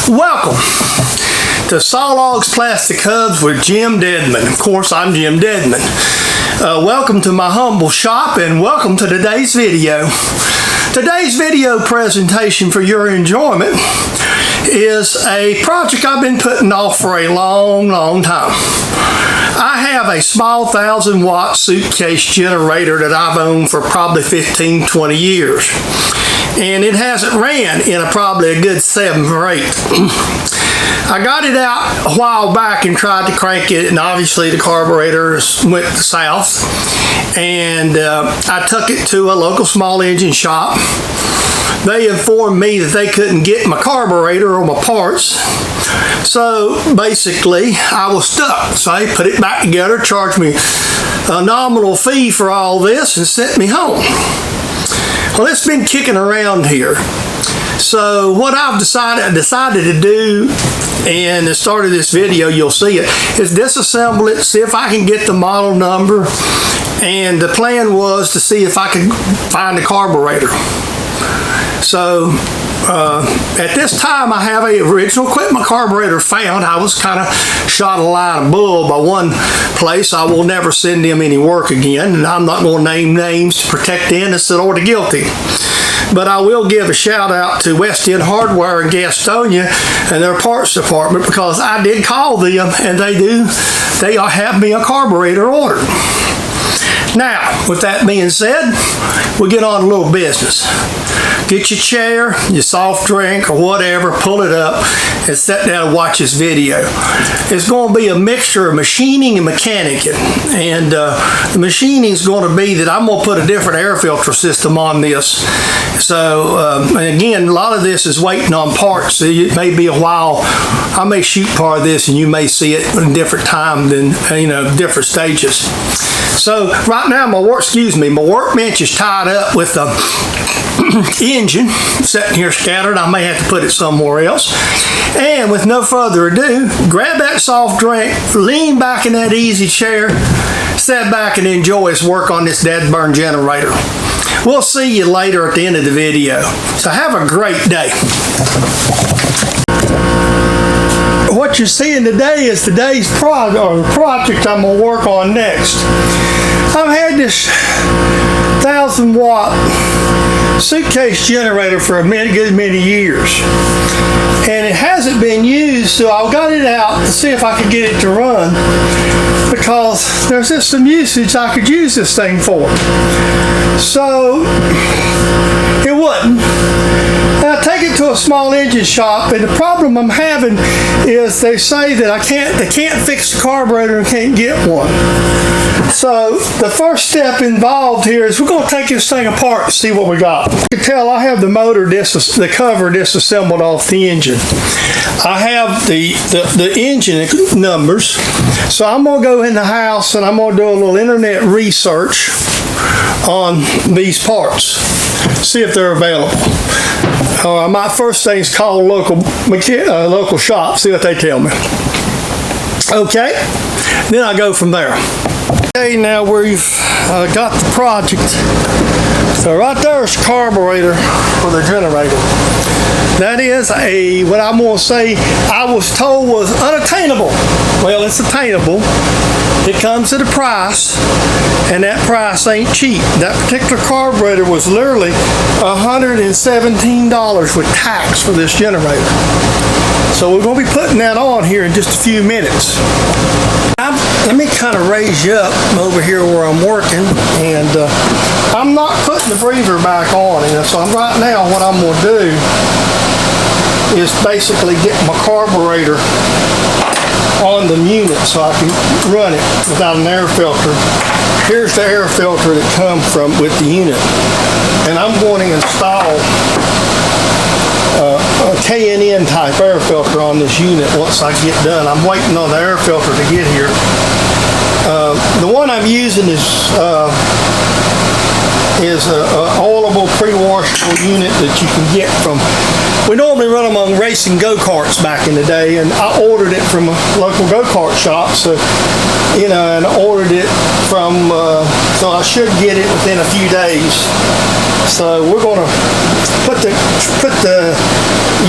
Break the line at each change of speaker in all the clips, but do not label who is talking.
Welcome to Sawlogs Plastic Hubs with Jim Dedman. Of course, I'm Jim Dedman. Welcome to my humble shop and welcome to today's video. Today's video presentation for your enjoyment is a project I've been putting off for a long time. I have a small 1,000-watt suitcase generator that I've owned for probably 15-20 years. And it hasn't ran in probably a good 7 or 8. I got it out a while back and tried to crank it, and obviously the carburetor went south. And I took it to a local small engine shop. They informed me that they couldn't get my carburetor or my parts. So basically, I was stuck. So they put it back together, charged me a nominal fee for all this, and sent me home. Well, it's been kicking around here. So what I've decided to do, and the start of this video, you'll see it, is disassemble it, see if I can get the model number, and the plan was to see if I could find the carburetor. So at this time, I have a original equipment carburetor found. I was kind of shot a line of bull by one place. I will never send them any work again, and I'm not going to name names to protect the innocent or the guilty. But I will give a shout out to West End Hardware in Gastonia and their parts department, because I did call them and they have me a carburetor ordered. Now, with that being said, we'll get on a little business. Get your chair, your soft drink, or whatever, pull it up, and sit down and watch this video. It's going to be a mixture of machining and mechanicking. And the machining is going to be that I'm going to put a different air filter system on this. So, and again, a lot of this is waiting on parts. So it may be a while. I may shoot part of this, and you may see it in a different time than, different stages. So right now, my workbench is tied up with the engine sitting here scattered. I may have to put it somewhere else. And with no further ado, grab that soft drink, lean back in that easy chair, sit back and enjoy us work on this dead burn generator. We'll see you later at the end of the video. So have a great day. What you're seeing today is today's project I'm going to work on next. I've had this 1,000-watt suitcase generator for a good many years, and it hasn't been used, so I got it out to see if I could get it to run, because there's just some usage I could use this thing for. So it wouldn't. And I take it to a small engine shop, and the problem I'm having is they say that they can't fix the carburetor and can't get one. So the first step involved here is we're going to take this thing apart and see what we got. You can tell I have the cover disassembled off the engine. I have the engine numbers. So I'm going to go in the house and I'm going to do a little internet research on these parts. See if they're available. My first thing is call local shop, see what they tell me. Okay, then I go from there. Okay, now we've got the project. So right there's the carburetor for the generator. That is what I'm going to say I was told was unattainable. Well, it's attainable. It comes at a price, and that price ain't cheap. That particular carburetor was literally $117 with tax for this generator. So we're going to be putting that on here in just a few minutes. Let me kind of raise you up over here where I'm working, and I'm not putting the breather back on. And so right now what I'm going to do is basically get my carburetor on the unit so I can run it without an air filter. Here's the air filter that comes with the unit, and I'm going to install a K&N type air filter on this unit once I get done. I'm waiting on the air filter to get here. The one I'm using is an oilable pre-washable unit that you can get from, we normally run them on racing go-karts back in the day, and I ordered it from a local go-kart shop, so and ordered it from so I should get it within a few days. So we're going to put the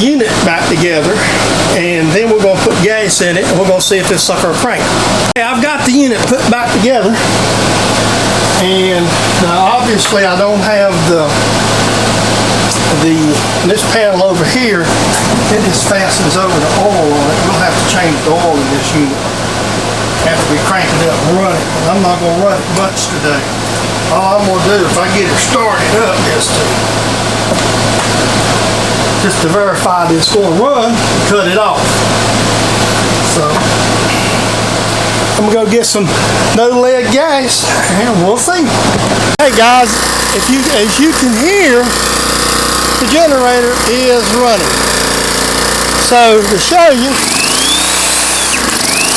unit back together, and then we're going to put gas in it, and we're going to see if this sucker will crank. Okay, I've got the unit put back together, and obviously I don't have this panel over here. It just fastens over the oil on it. We'll have to change the oil in this unit after we crank it up and run it. I'm not going to run it much today. All I'm going to do, if I get it started up, is just to verify that it's going to run, cut it off. So I'm going to go get some no-lead gas, and we'll see. Hey guys, as you can hear, the generator is running. So to show you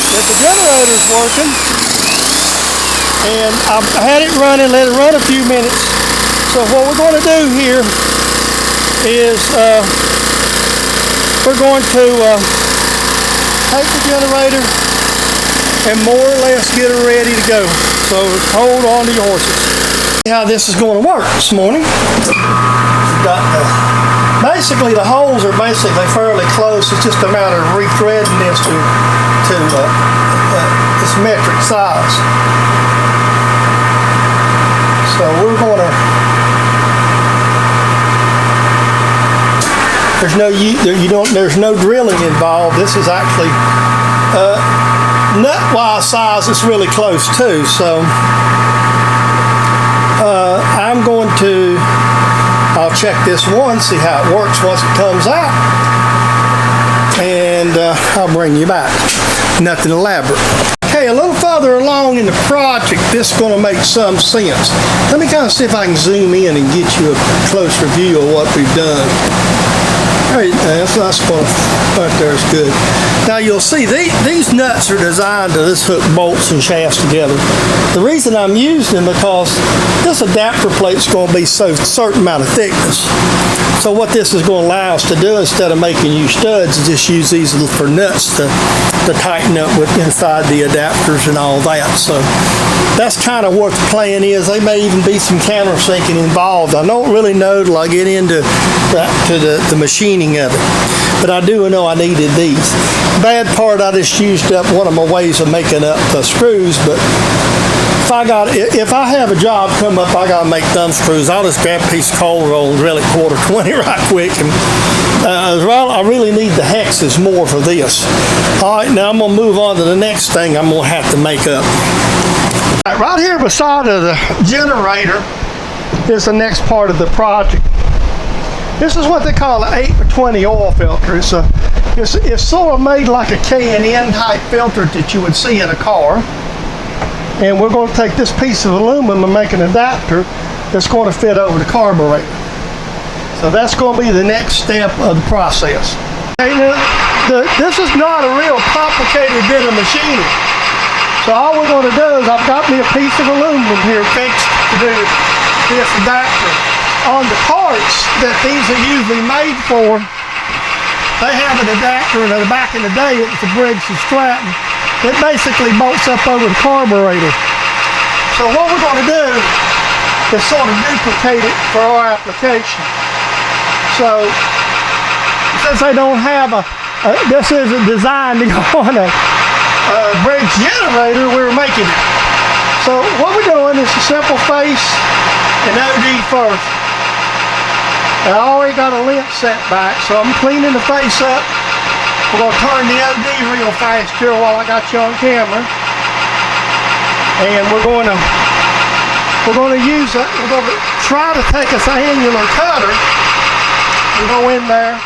that the generator is working, and I've had it running, let it run a few minutes. So what we're going to do here is we're going to take the generator and more or less get it ready to go. So hold on to your horses. See how this is going to work this morning. Basically the holes are basically fairly close. It's just a matter of rethreading this to its metric size. So we're going to, there's no drilling involved. This is actually nut-wise size is really close too. So I'm going to, I'll check this one, see how it works once it comes out, and I'll bring you back. Nothing elaborate. Okay, a little further along in the project, this is going to make some sense. Let me kind of see if I can zoom in and get you a closer view of what we've done. All right, that's going right there is good. Now you'll see these nuts are designed to just hook bolts and shafts together. The reason I'm using them because this adapter plate is going to be a certain amount of thickness. So what this is going to allow us to do, instead of making you studs, is just use these for nuts to tighten up with inside the adapters and all that. So that's kind of what the plan is. There may even be some countersinking involved. I don't really know till I get into the machining of it, but I do know I needed these. Bad part, I just used up one of my ways of making up the screws, but if I have a job come up, I got to make thumb screws, I'll just grab a piece of cold roll and drill it 1/4 right quick. And I really need the hexes more for this. All right, now I'm going to move on to the next thing I'm going to have to make up. Right here beside of the generator is the next part of the project. This is what they call an 8x20 oil filter. It's sort of made like a K&N type filter that you would see in a car. And we're going to take this piece of aluminum and make an adapter that's going to fit over the carburetor. So that's going to be the next step of the process. Okay, now, this is not a real complicated bit of machining. So all we're going to do is I've got me a piece of aluminum here fixed to do this adapter. On the parts that these are usually made for, they have an adapter, and back in the day it was a Briggs & Stratton. It basically bolts up over the carburetor. So what we're going to do is sort of duplicate it for our application. So since they don't have this isn't designed to go on a Briggs generator, we're making it. So what we're doing is a simple face and OD first. I already got a lint set back, so I'm cleaning the face up. We're going to turn the OD real fast here while I got you on camera. And we're going to use it. We're going to try to take us an angular cutter and go in there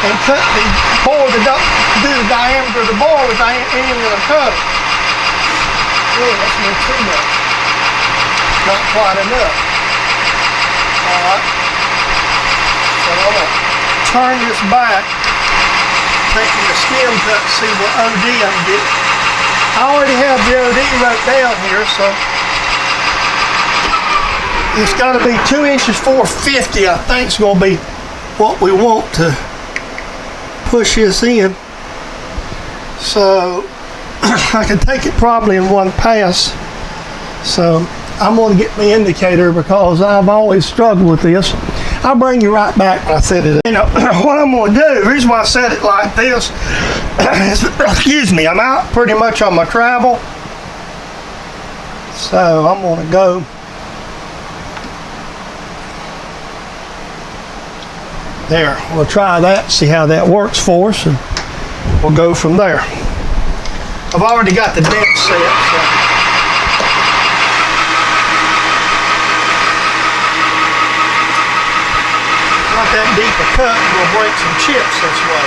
and cut the bore, do the diameter of the bore with the angular cutter. Really, that's not too much. Not quite enough. Alright. So I'm going to turn this back, taking the stem cut to see what OD I can get. I already have the OD wrote down here, so it's got to be 2 inches 450. I think it's going to be what we want to push this in. So I can take it probably in one pass. So I'm going to get my indicator because I've always struggled with this. I'll bring you right back when I set it up. You know, what I'm going to do, the reason why I set it like this is, excuse me, I'm out pretty much on my travel. So I'm going to go there. We'll try that, see how that works for us, and we'll go from there. I've already got the dent set, so. Not that deep a cut, we'll break some chips this way.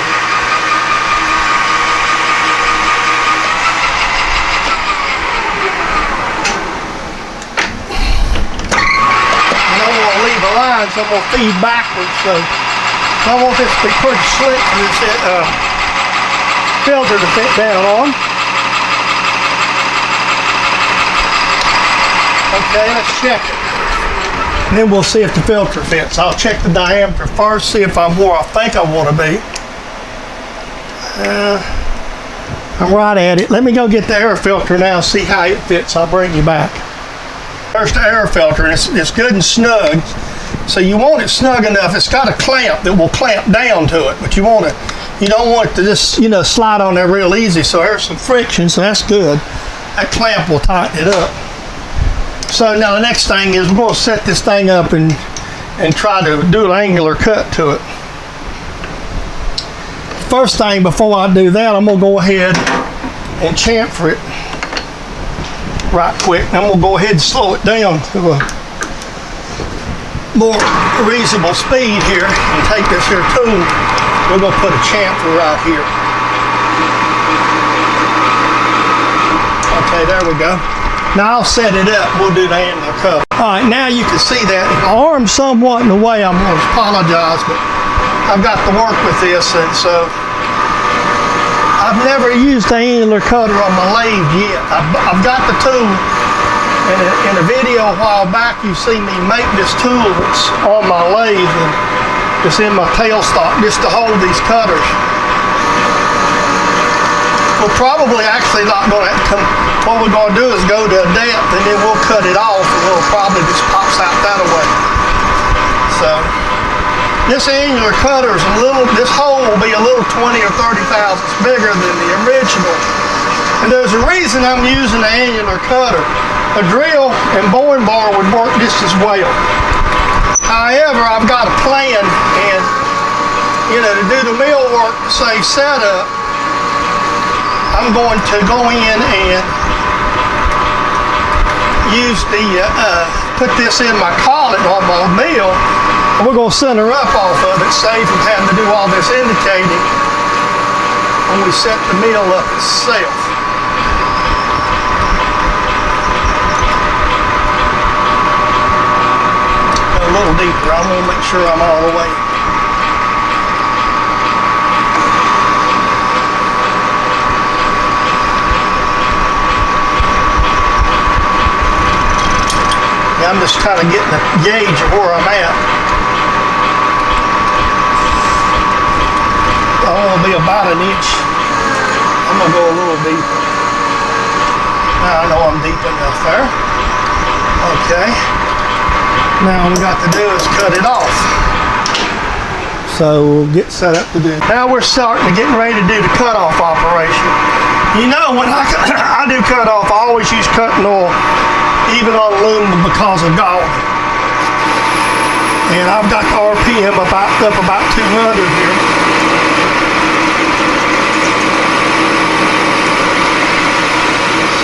And I'm going to leave a line, so I'm going to feed backwards, so I want this to be pretty slick for this filter to fit down on. Okay, let's check it. And then we'll see if the filter fits. I'll check the diameter first, see if I'm where I think I want to be. I'm right at it. Let me go get the air filter now, see how it fits. I'll bring you back. There's the air filter, and it's good and snug. So you want it snug enough. It's got a clamp that will clamp down to it, but you don't want it to just, you know, slide on there real easy. So there's some friction, so that's good. That clamp will tighten it up. So now the next thing is we're going to set this thing up and try to do an angular cut to it. First thing, before I do that, I'm going to go ahead and chamfer it right quick. I'm going to go ahead and slow it down to a more reasonable speed here and take this here tool. We're going to put a chamfer right here. Okay, there we go. Now I'll set it up. We'll do the angular cut. All right, now you can see that. If my arm's somewhat in the way, I'm going to apologize, but I've got to work with this, and so I've never used the angular cutter on my lathe yet. I've got the tool. In a video a while back, you see me make this tool that's on my lathe and it's in my tailstock just to hold these cutters. We're probably actually not going to come. What we're going to do is go to a depth and then we'll cut it off and it'll probably just pops out that way. So this angular cutter is this hole will be a little 20 or 30 thousandths bigger than the original. And there's a reason I'm using the angular cutter. A drill and boring bar would work just as well. However, I've got a plan, and you know, to do the mill work to save setup, I'm going to go in and use put this in my collet on my mill. We're going to center up off of it, save from having to do all this indicating when we set the mill up itself. A little deeper. I want to make sure I'm all the way. Yeah, I'm just kind of getting a gauge of where I'm at. I want to be about an inch. I'm going to go a little deeper. Now I know I'm deep enough there. Okay. Now all we got to do is cut it off. So we'll get set up to do it. Now we're getting ready to do the cutoff operation. You know, when I do cut off, I always use cutting oil, even on aluminum, because of gall. And I've got the RPM up about 200 here.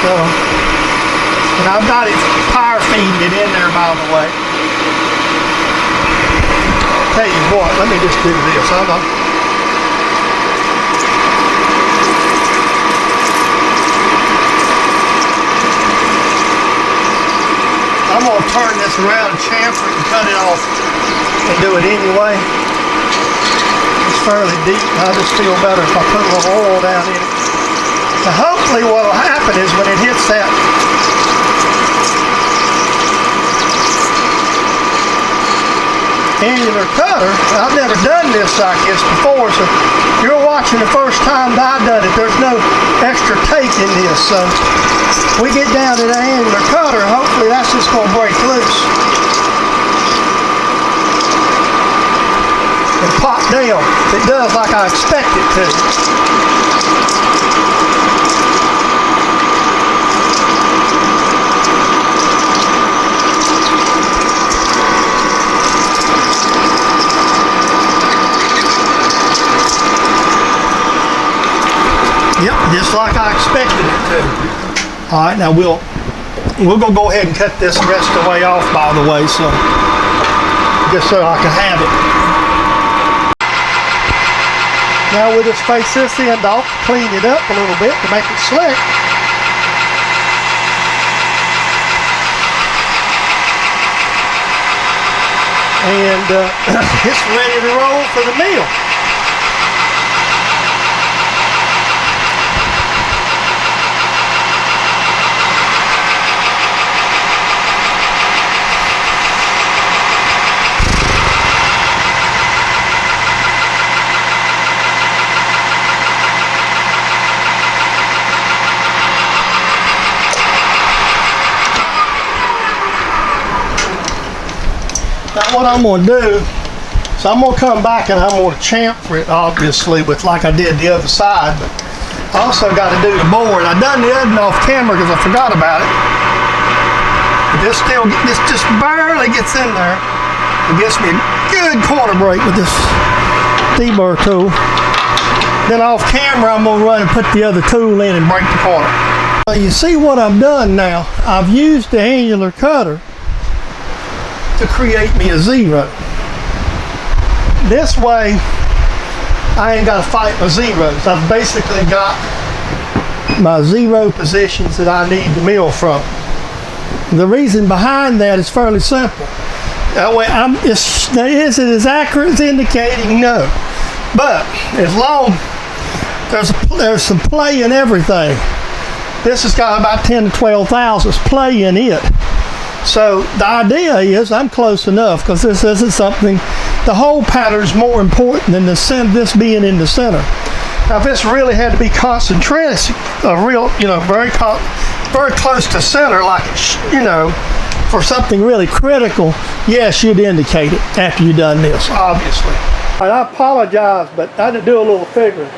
So, and I've got it power feeding it in there, by the way. Tell you what, let me just do this. I'm going to turn this around and chamfer it and cut it off and do it anyway. It's fairly deep, and I just feel better if I put a little oil down in it. So hopefully what will happen is when it hits that angular cutter. I've never done this like this before, so if you're watching the first time that I've done it, there's no extra take in this. So we get down to the angular cutter, hopefully that's just going to break loose and pop down. It does like I expect it to. Yep, just like I expected it to. All right, now we'll go ahead and cut this rest of the way off, by the way, so just so I can have it. Now we'll just face this end off, clean it up a little bit to make it slick. And it's ready to roll for the meal. Now what I'm going to do is I'm going to come back and I'm going to chamfer it, obviously, with like I did the other side, but I also got to do the board. I done the other one off camera because I forgot about it. But this just barely gets in there. It gets me a good quarter break with this deburr tool. Then off camera I'm going to run and put the other tool in and break the corner. You see what I've done now? I've used the angular cutter to create me a zero. This way I ain't got to fight my zeros. I've basically got my zero positions that I need to mill from. The reason behind that is fairly simple. That way is it as accurate as indicating? No. But as long there's some play in everything. This has got about 10 to 12 thousandths play in it. So the idea is I'm close enough because this isn't something, the whole pattern is more important than this being in the center. Now if this really had to be concentrated, very close to center, like, for something really critical, yes, you'd indicate it after you've done this, obviously. And I apologize, but I had to do a little figuring.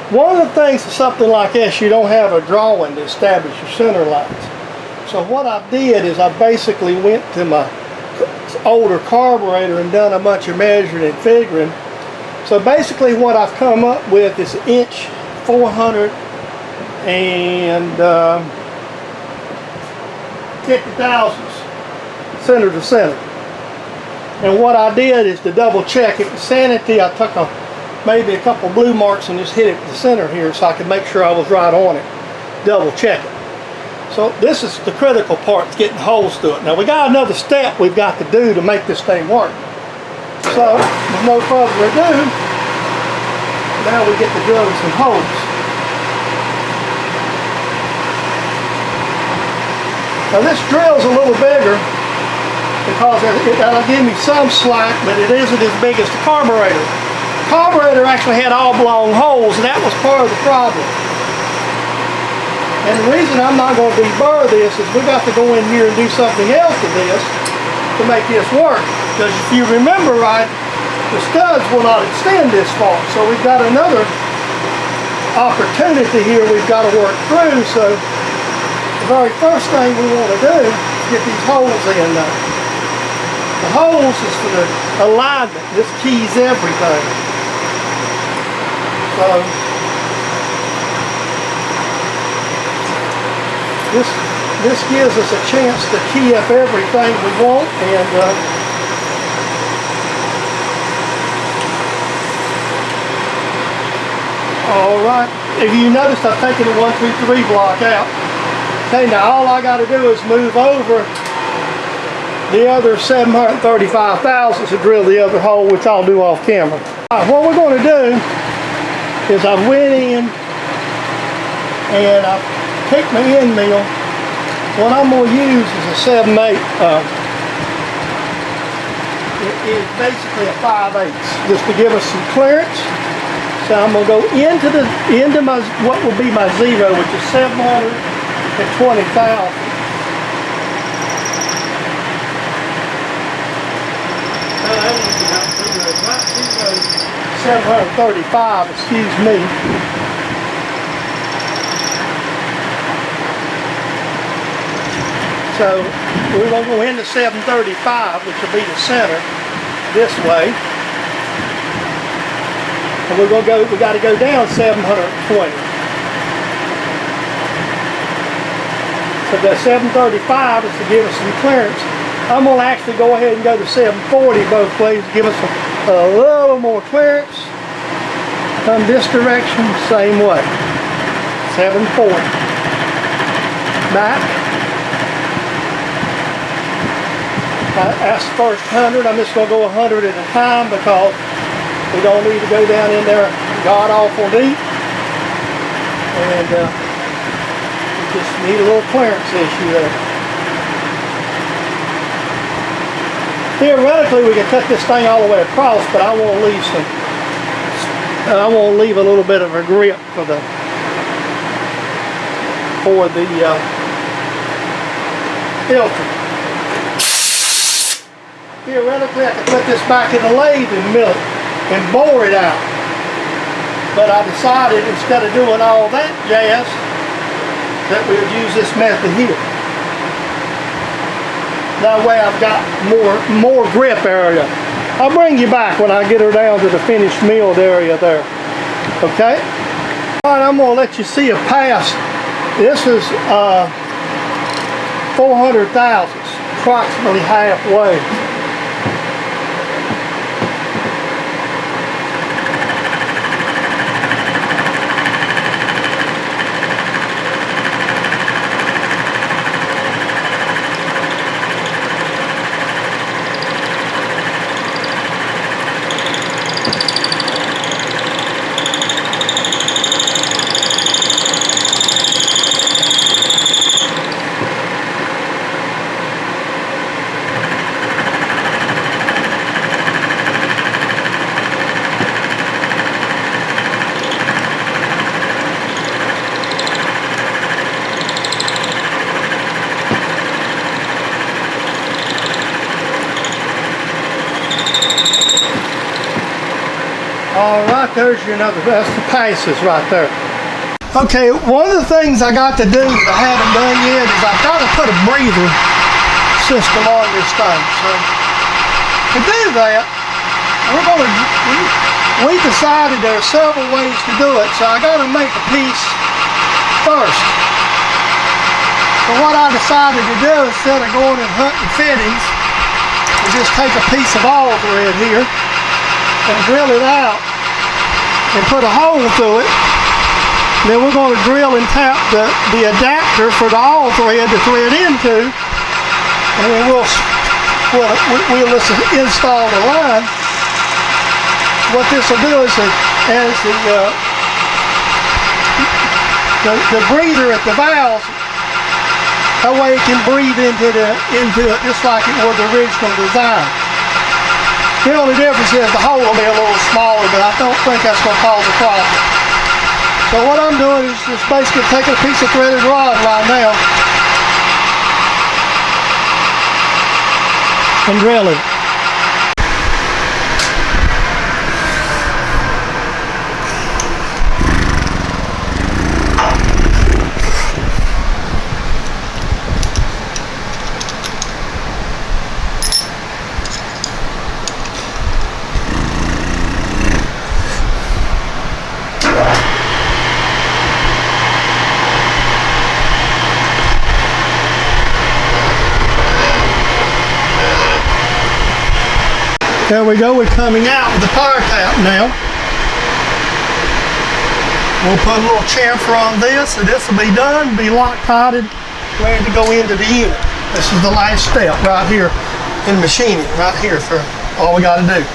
One of the things for something like this, you don't have a drawing to establish your center lines. So what I did is I basically went to my older carburetor and done a bunch of measuring and figuring. So basically what I've come up with is 1.450 center to center. And what I did is to double check it with sanity, I took maybe a couple blue marks and just hit it with the center here so I could make sure I was right on it, double check it. So this is the critical part, is getting holes through it. Now we got another step we've got to do to make this thing work. So with no further ado, now we get to drilling some holes. Now this drill's a little bigger because that'll give me some slack, but it isn't as big as the carburetor. The carburetor actually had oblong holes, and that was part of the problem. And the reason I'm not going to deburr this is we got to go in here and do something else to this to make this work. Because if you remember right, the studs will not extend this far. So we've got another opportunity here we've got to work through. So the very first thing we want to do is get these holes in there. The holes is for the alignment. This keys everything. So this gives us a chance to key up everything we want, and all right. If you noticed, I've taken the 1, 2, 3 block out. Okay, now all I got to do is move over the other 735 thousandths to drill the other hole, which I'll do off camera. All right, what we're going to do is I went in and I picked my end mill. What I'm going to use is a 7/8 is basically a 5/8, just to give us some clearance. So I'm gonna go into my what will be my zero, which is 720,000. That is not zero, not zero, 735. Excuse me. So we're going to go into 735, which will be the center, this way. And we're going to go, we got to go down 720. So that 735 is to give us some clearance. I'm going to actually go ahead and go to 740 both ways to give us a little more clearance. Come this direction, same way. 740. Back. That's the first 100. I'm just going to go 100 at a time because we don't need to go down in there god awful deep. And we just need a little clearance issue there. Theoretically, we can cut this thing all the way across, but I want to leave some. I want to leave a little bit of a grip for the filter. Theoretically, I could put this back in the lathe and mill it and bore it out. But I decided instead of doing all that jazz, that we would use this method here. That way I've got more grip area. I'll bring you back when I get her down to the finished milled area there. Okay? All right, I'm going to let you see a pass. This is 400 thousandths, approximately halfway. All right, there's your another, that's the passes right there. Okay, one of the things I got to do that I haven't done yet is I've got to put a breather system on this thing. So to do that, we decided there are several ways to do it, so I got to make a piece first. So what I decided to do, instead of going and hunting fittings, is just take a piece of all thread here and drill it out and put a hole through it. Then we're going to drill and tap the adapter for the all thread to thread into, and then we'll install the line. What this will do is as the breather at the valves, that way it can breathe into it just like it was the original design. The only difference is the hole will be a little smaller, but I don't think that's going to cause a problem. So what I'm doing is just basically taking a piece of threaded rod right now and drilling it. There we go, we're coming out with the power tap now. We'll put a little chamfer on this, and this will be done, be Loctited, ready to go into the unit. This is the last step right here in machining, right here for all we got to do.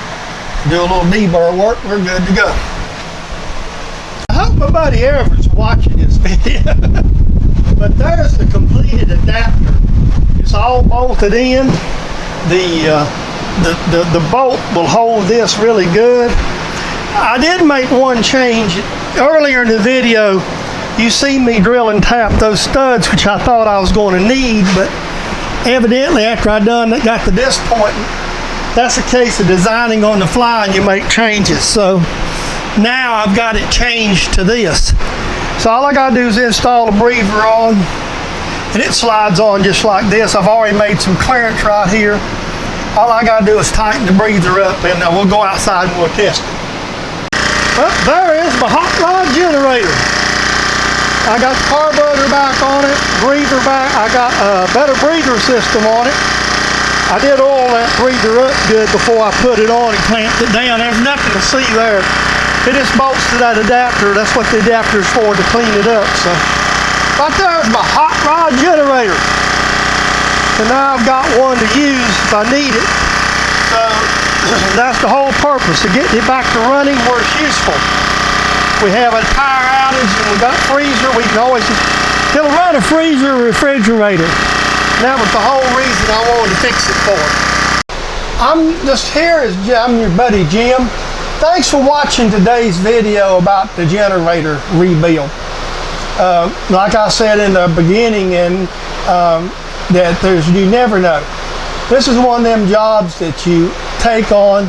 Do a little deburr work, we're good to go. I hope my buddy Everett's watching this video. But there's the completed adapter. It's all bolted in. the bolt will hold this really good. I did make one change. Earlier in the video, you see me drill and tap those studs, which I thought I was going to need, but evidently after I got to this point, that's a case of designing on the fly and you make changes. So now I've got it changed to this. So all I got to do is install the breather on, and it slides on just like this. I've already made some clearance right here. All I got to do is tighten the breather up, and we'll go outside and we'll test it. Well, there is my hot rod generator. I got the carburetor back on it, breather back. I got a better breather system on it. I did oil that breather up good before I put it on and clamped it down. There's nothing to see there. It just bolts to that adapter. That's what the adapter is for, to clean it up. So right there is my hot rod generator. And now I've got one to use if I need it. So that's the whole purpose, to get it back to running where it's useful. We have a tire outage and we got a freezer. We can always it'll run a freezer or refrigerator. And that was the whole reason I wanted to fix it for. I'm your buddy Jim. Thanks for watching today's video about the generator rebuild. Like I said in the beginning, that you never know. This is one of them jobs that you take on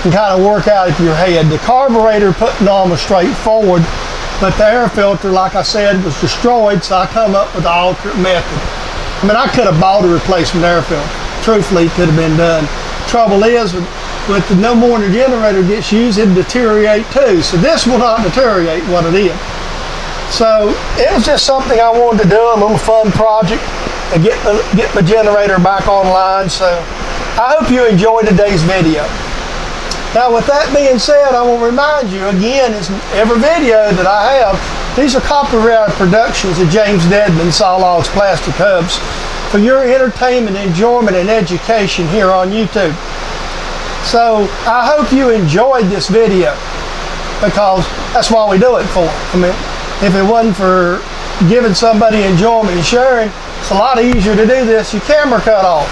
and kind of work out of your head. The carburetor putting on was straightforward, but the air filter, like I said, was destroyed, so I come up with an alternate method. I mean, I could have bought a replacement air filter. Truthfully, it could have been done. Trouble is, with no more than the generator gets used, it'll deteriorate too. So this will not deteriorate what it is. So it was just something I wanted to do, a little fun project, and get my generator back online. So I hope you enjoyed today's video. Now with that being said, I will remind you again, as every video that I have, these are copyrighted productions of James Deadman, Sawlogs Plastic Hubs, for your entertainment, enjoyment, and education here on YouTube. So I hope you enjoyed this video, because that's why we do it for. I mean, if it wasn't for giving somebody enjoyment and sharing, it's a lot easier to do this. Your camera cut off.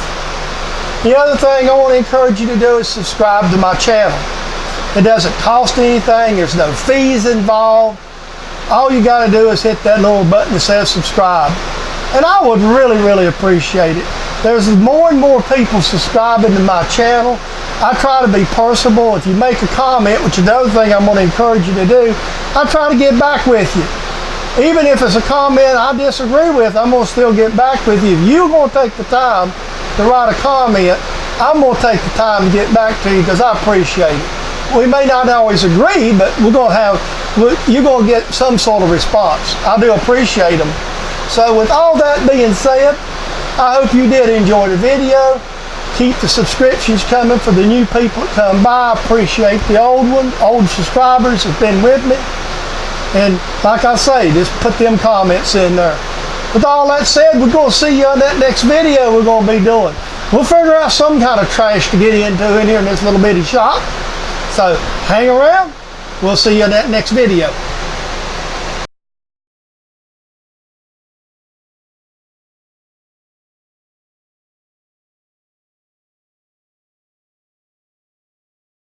The other thing I want to encourage you to do is subscribe to my channel. It doesn't cost anything. There's no fees involved. All you got to do is hit that little button that says subscribe. And I would really, really appreciate it. There's more and more people subscribing to my channel. I try to be personable. If you make a comment, which is the other thing I'm going to encourage you to do, I try to get back with you. Even if it's a comment I disagree with, I'm going to still get back with you. If you're going to take the time to write a comment, I'm going to take the time to get back to you, because I appreciate it. We may not always agree, but you're going to get some sort of response. I do appreciate them. So with all that being said, I hope you did enjoy the video. Keep the subscriptions coming for the new people that come by. I appreciate the old subscribers that have been with me. And like I say, just put them comments in there. With all that said, we're going to see you on that next video we're going to be doing. We'll figure out some kind of trash to get into in here in this little bitty shop. So hang around. We'll see you in that next video.